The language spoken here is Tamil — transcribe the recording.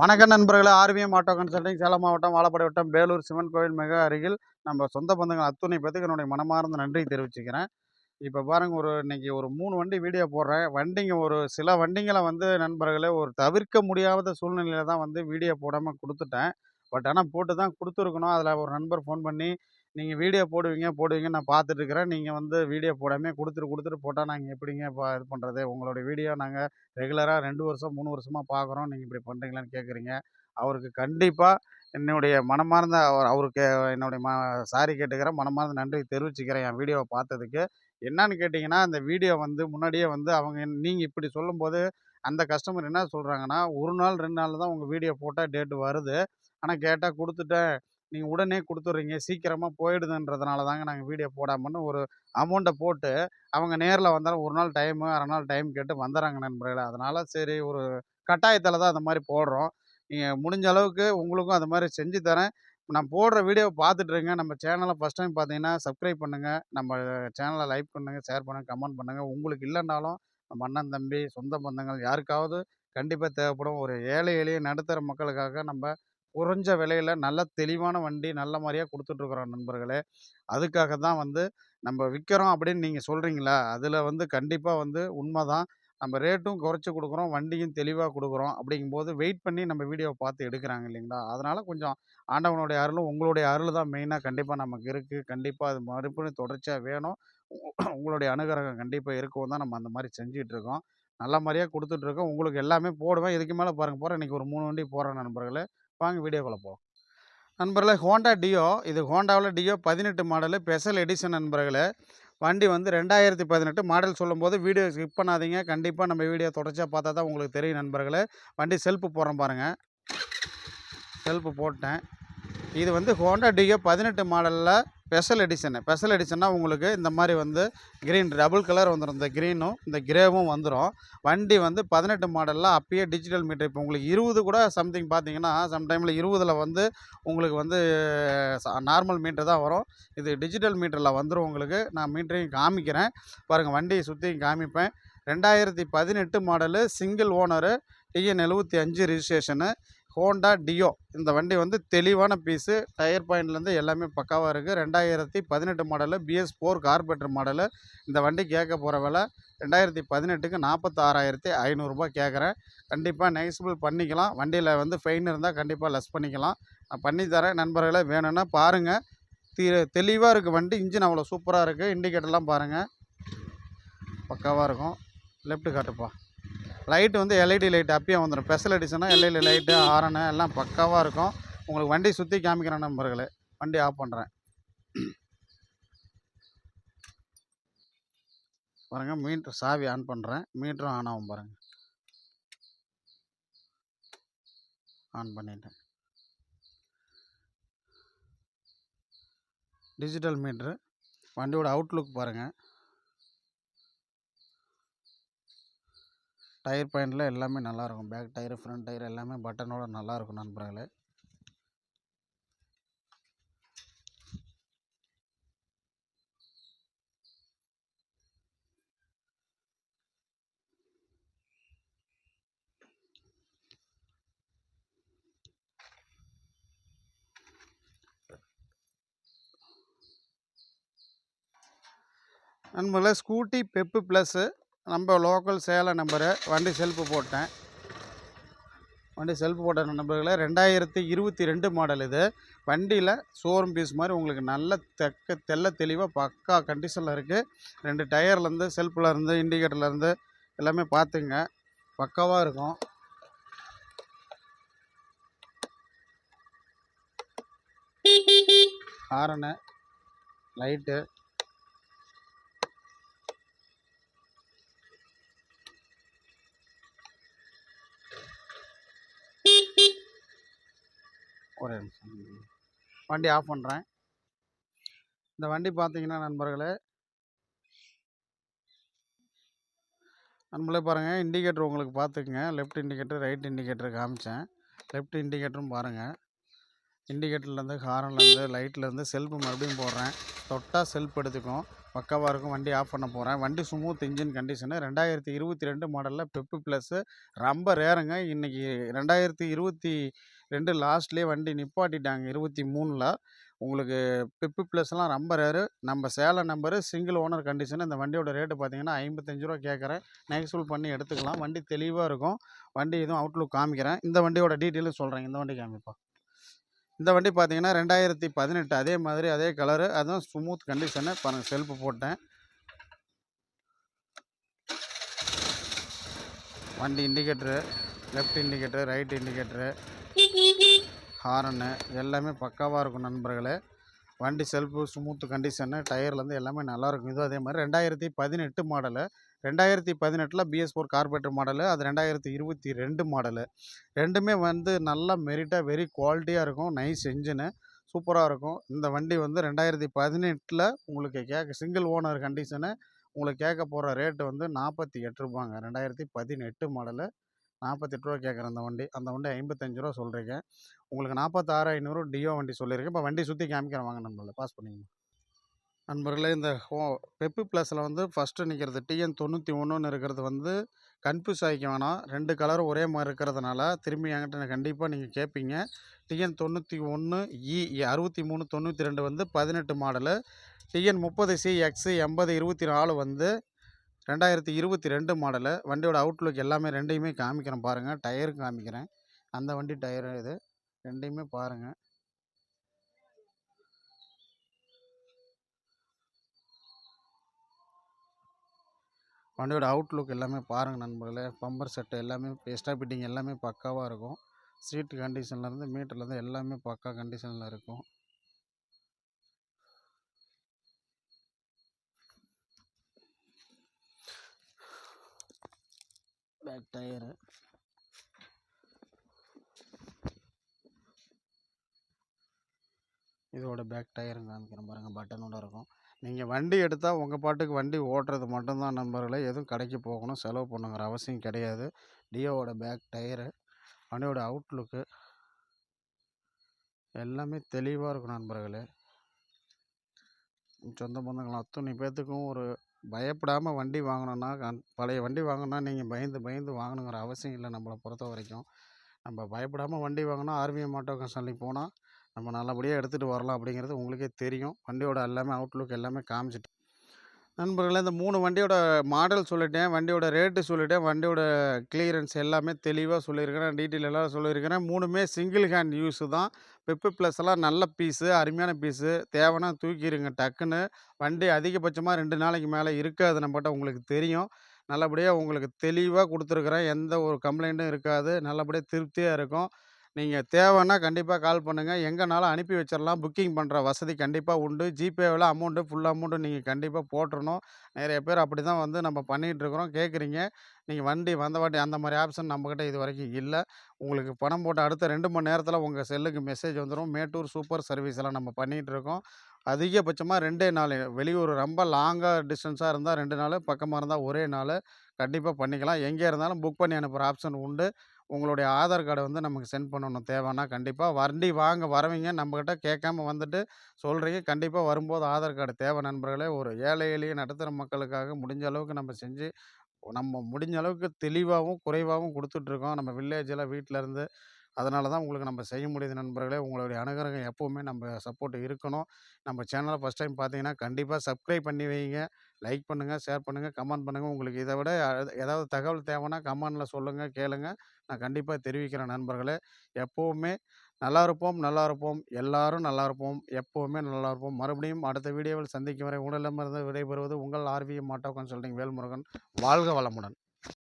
வணக்கம் நண்பர்களே, ஆர்விஎம் ஆட்டோ கன்சல்டிங் சேலம் மாவட்டம் வாழப்பாடி வட்டம் வேலூர் சிவன் கோவில் மிக அருகில் நம்ம சொந்த பந்தங்கள் அத்துணை பேத்துக்கு என்னுடைய மனமார்ந்த நன்றி தெரிவிச்சுக்கிறேன். இப்போ பாருங்கள், இன்னைக்கு ஒரு 3 வண்டி வீடியோ போடுறேன். ஒரு சில வண்டிங்களை வந்து நண்பர்களே ஒரு தவிர்க்க முடியாத சூழ்நிலையில் தான் வந்து வீடியோ போடாமல் கொடுத்துட்டேன். பட் ஆனால் போட்டு தான் கொடுத்துருக்கணும். அதில் ஒரு நண்பர் ஃபோன் பண்ணி, நீங்கள் வீடியோ போடுவீங்க நான் பார்த்துட்ருக்கிறேன், நீங்கள் வந்து வீடியோ போடாமல் கொடுத்துட்டு போட்டால் நாங்கள் எப்படிங்க இப்போ இது பண்ணுறது? உங்களுடைய வீடியோ நாங்கள் ரெகுலராக 2 வருஷம் 3 வருஷமாக பார்க்குறோம், நீங்கள் இப்படி பண்ணுறீங்களான்னு கேட்குறீங்க. அவருக்கு கண்டிப்பாக என்னுடைய மனமார்ந்த அவருக்கு என்னுடைய சாரி கேட்டுக்கிறேன், மனமார்ந்த நன்றி தெரிவிச்சுக்கிறேன் என் வீடியோவை பார்த்ததுக்கு. என்னன்னு கேட்டிங்கன்னா, அந்த வீடியோ வந்து முன்னாடியே வந்து நீங்கள் இப்படி சொல்லும்போது அந்த கஸ்டமர் என்ன சொல்கிறாங்கன்னா, 1 நாள் 2 நாள் தான் உங்கள் வீடியோ போட்டால் டேட்டு வருது, ஆனால் கேட்டால் கொடுத்துட்டேன், நீங்கள் உடனே கொடுத்துட்றீங்க, சீக்கிரமாக போயிடுதுன்றதுனால தாங்க நாங்கள் வீடியோ போடாமன்னு ஒரு அமௌண்ட்டை போட்டு அவங்க நேரில் வந்தாலும் 1 நாள் டைமு 1/2 நாள் டைம் கேட்டு வந்துடுறாங்க நண்பர்களே. அதனால் சரி, ஒரு கட்டாயத்தில் தான் அந்த மாதிரி போடுறோம். நீங்கள் முடிஞ்ச அளவுக்கு உங்களுக்கும் அந்த மாதிரி செஞ்சு தரேன். நான் போடுற வீடியோவை பார்த்துட்ருங்க. நம்ம சேனலை ஃபஸ்ட் டைம் பார்த்தீங்கன்னா சப்ஸ்கிரைப் பண்ணுங்கள், நம்ம சேனலை லைக் பண்ணுங்கள், ஷேர் பண்ணுங்கள், கமெண்ட் பண்ணுங்கள். உங்களுக்கு இல்லைன்னாலும் நம்ம அண்ணன் தம்பி சொந்த பந்தங்கள் யாருக்காவது கண்டிப்பாக தேவைப்படும். ஒரு ஏழை எளிய நடுத்தர மக்களுக்காக நம்ம குறைஞ்ச விலையில் நல்ல தெளிவான வண்டி நல்ல மாதிரியாக கொடுத்துட்ருக்குறோம் நண்பர்களே. அதுக்காக தான் வந்து நம்ம விற்கிறோம் அப்படின்னு நீங்கள் சொல்கிறீங்களா, அதில் வந்து கண்டிப்பாக வந்து உண்மை தான். நம்ம ரேட்டும் குறைச்சி கொடுக்குறோம், வண்டியும் தெளிவாக கொடுக்குறோம். அப்படிங்கும்போது வெயிட் பண்ணி நம்ம வீடியோவை பார்த்து எடுக்கிறாங்க இல்லைங்களா? அதனால் கொஞ்சம் ஆண்டவனுடைய அருளும் உங்களுடைய அருள் தான் மெயினாக கண்டிப்பாக நமக்கு இருக்குது. கண்டிப்பாக அது மறுபடியும் தொடர்ச்சியாக வேணும். உங்களுடைய அனுகிரகம் கண்டிப்பாக இருக்கவும் தான் நம்ம அந்த மாதிரி செஞ்சிகிட்ருக்கோம். நல்ல மாதிரியாக கொடுத்துட்ருக்கோம். உங்களுக்கு எல்லாமே போடுவேன். இதுக்கு மேலே போகிறேன். இன்றைக்கி ஒரு 3 வண்டி போடுறேன் நண்பர்களே. வாங்க வீடியோக்குள்ளே போகலாம். நண்பர்களே, ஹோண்டா டியோ, இது ஹோண்டாவில் டியோ 18 மாடலு ஸ்பெஷல் எடிஷன் நண்பர்களே. வண்டி வந்து 2018 மாடல். சொல்லும்போது வீடியோ ஸ்கிப் பண்ணாதீங்க. கண்டிப்பாக நம்ம வீடியோ தொடர்ச்சியாக பார்த்தா தான் உங்களுக்கு தெரியும் நண்பர்களே. வண்டி செல்ஃபு போடுறேன் பாருங்கள், செல்ஃபு போட்டேன். இது வந்து ஹோண்டா டியோ 18 மாடலில் ஸ்பெஷல் எடிஷன்னா உங்களுக்கு இந்த மாதிரி வந்து க்ரீன் டபுள் கலர் வந்துடும். இந்த க்ரீனும் இந்த கிரேவும் வந்துடும். வண்டி வந்து 18 மாடலில் அப்பயே டிஜிட்டல் மீட்டர். இப்போ உங்களுக்கு 20 கூட சம்திங் பார்த்தீங்கன்னா, சம்டைமில் 20இல் வந்து உங்களுக்கு வந்து நார்மல் மீட்டர் தான் வரும். இது டிஜிட்டல் மீட்டரில் வந்துடும் உங்களுக்கு. நான் மீட்டரையும் காமிக்கிறேன் பாருங்கள், வண்டியை சுற்றியும் காமிப்பேன். 2018 model, single owner, TN 75 ரிஜிஸ்ட்ரேஷனு, Honda deo. இந்த வண்டி வந்து தெளிவான பீஸு, டயர் பாயிண்ட்லேருந்து எல்லாமே பக்காவாக இருக்குது. 2018 மாடலு, BS4 கார்பரேட்டர் மாடலு. இந்த வண்டி கேட்க போகிற விலை 2018க்கு 46,500 கேட்குறேன். கண்டிப்பாக நெகோசியபிள் பண்ணிக்கலாம். வண்டியில் வந்து ஃபைன் இருந்தால் கண்டிப்பாக லெஸ் பண்ணிக்கலாம். நான் பண்ணித்தரேன் நண்பர்களே, வேணும்னா பாருங்கள். தெளிவாக இருக்குது வண்டி. இன்ஜின் அவ்வளோ சூப்பராக இருக்குது. இண்டிகேட்டர்லாம் பாருங்கள், பக்காவாக இருக்கும். லெஃப்ட்டு காட்டுப்பா. லைட்டு வந்து எல்இடி லைட் அப்பயே வந்துடும். ஸ்பெஷல் எடிஷனாக எல்இடி லைட்டு, ஹாரனு எல்லாம் பக்காவாக இருக்கும். உங்களுக்கு வண்டி சுற்றி காமிக்கிறேன் நண்பர்களே. வண்டி ஆஃப் பண்ணுறேன் பாருங்கள். மீட்ரு சாவி ஆன் பண்ணுறேன், மீட்டரும் ஆன் ஆகும் பாருங்கள். ஆன் பண்ணிட்டேன். Digital meter. வண்டியோட அவுட்லுக் பாருங்கள். டயர் பாயிண்டில் எல்லாமே நல்லாயிருக்கும். பேக் டயரு, ஃப்ரண்ட் டயர் எல்லாமே பட்டனோட நல்லாயிருக்கும் நண்பர்களே. நண்பர்களே, ஸ்கூட்டி பெப்பு ப்ளஸ்ஸு, நம்ம லோக்கல் சேலம் நம்பரு. வண்டி செல்ஃபு போட்டேன். வண்டி செல்ஃபு போட்ட நண்பர்களே, 2022 மாடல் இது. வண்டியில் ஷோரூம் பீஸ் மாதிரி உங்களுக்கு நல்ல தெள்ள தெளிவாக பக்கா கண்டிஷனில் இருக்குது. 2 டயர்லேருந்து, செல்ஃபில் இண்டிகேட்டர்லேருந்து எல்லாமே பார்த்துங்க, பக்காவாக இருக்கும். ஹாரனு, லைட்டு, ஒரே நிமிஷம், வண்டி ஆஃப் பண்ணுறேன். இந்த வண்டி பார்த்தீங்கன்னா நண்பர்களே பாருங்கள், இண்டிகேட்டர் உங்களுக்கு பார்த்துக்குங்க. லெஃப்ட் இண்டிகேட்டர், ரைட் இண்டிகேட்டர் காமிச்சேன். லெஃப்ட் இண்டிகேட்டரும் பாருங்கள். இண்டிகேட்டர்லேருந்து, ஹாரன்லேருந்து, லைட்லேருந்து செல்ஃபு மறுபடியும் போடுறேன். தொட்டா செல்ஃப் எடுத்துக்கும். பக்காவா இருக்கும். வண்டி ஆஃப் பண்ண போறேன். வண்டி ஸ்மூத் இன்ஜின் கண்டிஷனு. 2022 மாடல்ல பெப்பு ப்ளஸ்ஸு ரொம்ப ரேருங்க. இன்னைக்கு 2022 லாஸ்ட்லயே வண்டி நிப்பாட்டிட்டாங்க 23ல. உங்களுக்கு பெப்பு ப்ளஸ்லாம் ரொம்ப ரேரு. நம்ம Salem number, single owner condition. இந்த வண்டியோட ரேட்டு பார்த்தீங்கன்னா ரூ. 55 கேட்குறேன். நெகோஷியபிள் பண்ணி எடுத்துக்கலாம். வண்டி தெளிவா இருக்கும். வண்டி எதுவும் அவுட்லுக் காமிக்கிறேன். இந்த வண்டியோட டீட்டெயிலும் சொல்றேன். இந்த வண்டி காமிப்பா. இந்த வண்டி பார்த்தீங்கன்னா 2018 அதே மாதிரி அதே கலரு. அதுவும் ஸ்மூத் கண்டிஷனு. பாருங்க செல்ஃப் போட்டேன். வண்டி indicator, left indicator, right indicator, horn எல்லாமே பக்காவாக இருக்கும் நண்பர்களே. வண்டி செல்ஃபு ஸ்மூத் கண்டிஷனு. டயர்லேருந்து எல்லாமே நல்லாயிருக்கும். இதுவும் அதே மாதிரி 2018 மாடலு. 2018ல் BS4 carburettor model. அது 2022 மாடலு. ரெண்டுமே வந்து நல்லா மெரிட்டாக வெரி குவாலிட்டியாக இருக்கும். நைஸ் என்ஜினு சூப்பராக இருக்கும். இந்த வண்டி வந்து 2018ல் உங்களுக்கு சிங்கிள் ஓனர் கண்டிஷனு. உங்களுக்கு கேட்க போகிற ரேட்டு வந்து ரூ. 48. 2018 மாடலு. ரூ. 48 கேட்குறேன் அந்த வண்டி. அந்த வண்டி ரூ. 55 சொல்கிறீங்க. உங்களுக்கு 46,500 டியோ வண்டி சொல்லியிருக்கேன். இப்போ வண்டி சுற்றி காமிக்கிறேன் வாங்க நண்பர்களே. பாஸ் பண்ணிங்க. நண்பர்களே இந்த பெப்பு ப்ளஸில் வந்து ஃபஸ்ட்டு நிற்கிறது TN 91ன்னு இருக்கிறது வந்து கன்ஃபியூஸ் ஆகிக்க வேணாம். 2 கலரும் ஒரே மாதிரி இருக்கிறதுனால திரும்பி என்கிட்ட கண்டிப்பாக நீங்கள் கேட்பீங்க. TN 91 E 6392 வந்து 18 மாடலு. TN 30C X 8024 வந்து 2022 மாடலு. வண்டியோட அவுட்லுக் எல்லாமே ரெண்டையுமே காமிக்கிறேன் பாருங்கள். டயரும் காமிக்கிறேன். அந்த வண்டி டயரு இது ரெண்டையுமே பாருங்கள். வண்டியோட அவுட்லுக் எல்லாமே பாருங்கள் நண்பர்களே. பம்பர் செட்டு எல்லாமே எக்ஸ்ட்ரா ஃபிட்டிங் எல்லாமே பக்காவாக இருக்கும். சீட்டு கண்டிஷன்லேருந்து மீட்டர்லேருந்து எல்லாமே பக்கா கண்டிஷனில் இருக்கும். பேக் டயரு இதோட பேக் டயரும் காமிக்கிறேன் பாருங்கள். பட்டனோட இருக்கும். நீங்கள் வண்டி எடுத்தால் உங்கள் பாட்டுக்கு வண்டி ஓட்டுறது மட்டும்தான் நண்பர்களே. எதுவும் கடைக்கு போகணும் செலவு பண்ணுங்கிற அவசியம் கிடையாது. டியோவோட பேக் டயரு, வண்டியோட அவுட்லுக்கு எல்லாமே தெளிவாக இருக்கும் நண்பர்களே. சொந்த பந்தங்கள் அத்தனை பேர்த்துக்கும் ஒரு பயப்படாமல் வண்டி வாங்கணுன்னா பழைய வண்டி வாங்கினா நீங்கள் பயந்து பயந்து வாங்கணுங்கிற அவசியம் இல்லை. நம்மளை பொறுத்த வரைக்கும் நம்ம பயப்படாமல் வண்டி வாங்கினா ஆர்விஎம் ஆட்டோ கன்சல்டிங் போனால் நம்ம நல்லபடியாக எடுத்துகிட்டு வரலாம். அப்படிங்கிறது உங்களுக்கே தெரியும். வண்டியோட எல்லாமே அவுட்லுக் எல்லாமே காமிச்சிட்டு நண்பர்களே, இந்த 3 வண்டியோட மாடல் சொல்லிட்டேன். வண்டியோட ரேட்டு சொல்லிட்டேன். வண்டியோட கிளியரன்ஸ் எல்லாமே தெளிவாக சொல்லியிருக்கிறேன். டீட்டெயில் எல்லாம் சொல்லியிருக்கிறேன். 3மே சிங்கிள் ஹேண்ட் யூஸு தான். பெப்பு ப்ளஸ் எல்லாம் நல்ல பீஸு, அருமையான பீஸு. தேவைன்னா தூக்கிடுங்க டக்குன்னு. வண்டி அதிகபட்சமாக 2 நாளைக்கு மேலே இருக்காது நம்மகிட்ட, உங்களுக்கு தெரியும். நல்லபடியாக உங்களுக்கு தெளிவாக கொடுத்துருக்குறேன். எந்த ஒரு கம்ப்ளைண்ட்டும் இருக்காது. நல்லபடியாக திருப்தியாக இருக்கும். நீங்கள் தேவைன்னா கண்டிப்பாக கால் பண்ணுங்கள். எங்கேனாலும் அனுப்பி வச்சிடலாம். புக்கிங் பண்ணுற வசதி கண்டிப்பாக உண்டு. ஜிபேவில் அமௌண்ட்டு ஃபுல் அமௌண்ட்டு நீங்கள் கண்டிப்பாக போட்டுறணும். நிறைய பேர் அப்படி தான் வந்து நம்ம பண்ணிகிட்ருக்குறோம். கேட்குறீங்க. நீங்கள் வண்டி வந்த வாட்டி அந்த மாதிரி ஆப்ஷன் நம்மக்கிட்ட இது வரைக்கும் இல்லை. உங்களுக்கு பணம் போட்ட அடுத்த 2 மணி நேரத்தில் உங்கள் செல்லுக்கு மெசேஜ் வந்துடும். மேட்டூர் சூப்பர் சர்வீஸ் எல்லாம் நம்ம பண்ணிகிட்ருக்கோம். அதிகபட்சமாக 2 நாள். வெளியூர் ரொம்ப லாங்காக டிஸ்டன்ஸாக இருந்தால் 2 நாள், பக்கமாக இருந்தால் ஒரே நாள். கண்டிப்பாக பண்ணிக்கலாம். எங்கே இருந்தாலும் புக் பண்ணி அனுப்புகிற ஆப்ஷன் உண்டு. உங்களுடைய ஆதார் கார்டை வந்து நமக்கு சென்ட் பண்ணணும் தேவைன்னா. கண்டிப்பாக வண்டி வாங்க வரவங்க நம்மக்கிட்ட கேட்காம வந்துட்டு சொல்கிறீங்க. கண்டிப்பாக வரும்போது ஆதார் கார்டு தேவை நண்பர்களே. ஒரு ஏழை எளிய நடுத்தர மக்களுக்காக முடிஞ்ச அளவுக்கு நம்ம செஞ்சு நம்ம முடிஞ்ச அளவுக்கு தெளிவாகவும் குறைவாகவும் கொடுத்துட்ருக்கோம் நம்ம வில்லேஜில் வீட்டிலேருந்து. அதனால தான் உங்களுக்கு நம்ம செய்ய முடியுது நண்பர்களே. உங்களுடைய அனுகிரகம் எப்போவுமே நம்ம சப்போர்ட் இருக்கணும். நம்ம சேனலை ஃபஸ்ட் டைம் பார்த்தீங்கன்னா கண்டிப்பாக சப்ஸ்கிரைப் பண்ணி வைங்க. லைக் பண்ணுங்கள், ஷேர் பண்ணுங்கள், கமெண்ட் பண்ணுங்கள். உங்களுக்கு இதை விட ஏதாவது தகவல் தேவைன்னா கமெண்டில் சொல்லுங்கள், கேளுங்க. நான் கண்டிப்பாக தெரிவிக்கிறேன் நண்பர்களே. எப்போவுமே நல்லா இருப்போம், நல்லா இருப்போம். எல்லாரும் நல்லா இருப்போம். எப்போவுமே நல்லா இருப்போம். மறுபடியும் அடுத்த வீடியோவில் சந்திக்கும் வரை உங்களிடமிருந்து விடைபெறுவது உங்கள் ஆர்விஎம் ஆட்டோ கன்சல்டிங் வேல்முருகன். வாழ்க வளமுடன்.